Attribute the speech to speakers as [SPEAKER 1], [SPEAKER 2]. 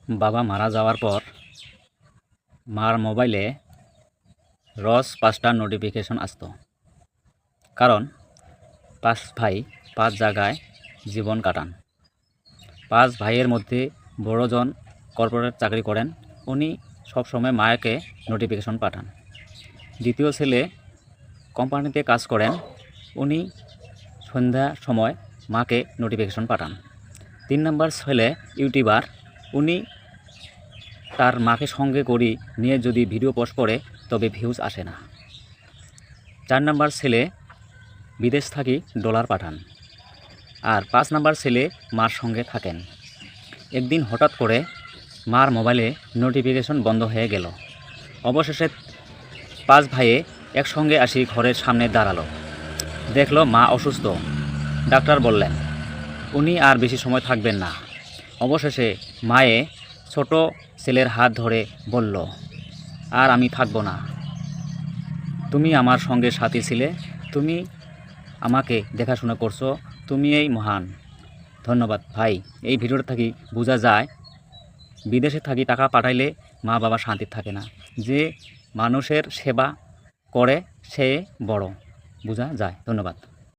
[SPEAKER 1] বাবা মারা যাওয়ার পর মার মোবাইলে রোজ 5টা নোটিফিকেশন আসতো। কারণ 5 ভাই 5 জায়গায় জীবন কাটান। 5 ভাইয়ের মধ্যে বড়জন কর্পোরেট চাকরি করেন, উনি সবসময় মাকে নোটিফিকেশন পাঠান। দ্বিতীয় ছেলে কোম্পানিতে কাজ করেন, উনি সন্ধ্যা সময় মাকে নোটিফিকেশন পাঠান। 3 নম্বর ছেলে ইউটিউবার, উনি তার মাকে সঙ্গে করি নিয়ে যদি ভিডিও পোস্ট করে তবে ভিউজ আসে না। 4 নম্বর ছেলে বিদেশ থাকি ডলার পাঠান। আর 5 নম্বর ছেলে মার সঙ্গে থাকেন। একদিন হঠাৎ করে মার মোবাইলে নোটিফিকেশন বন্ধ হয়ে গেল। অবশেষে 5 ভাইয়ে একসঙ্গে আসি ঘরের সামনে দাঁড়ালো। দেখলো মা অসুস্থ। ডাক্তার বললেন উনি আর বেশি সময় থাকবেন না। অবশেষে মায়ে ছোট ছেলের হাত ধরে বলল, আর আমি থাকবো না, তুমি আমার সঙ্গে সাথী ছিলে, তুমি আমাকে দেখাশোনা করছো, তুমি এই মহান। ধন্যবাদ ভাই। এই ভিডিওটা থাকি বোঝা যায় বিদেশে থাকি টাকা পাঠাইলে মা বাবা শান্তি থাকে না, যে মানুষের সেবা করে সে বড় বোঝা যায়। ধন্যবাদ।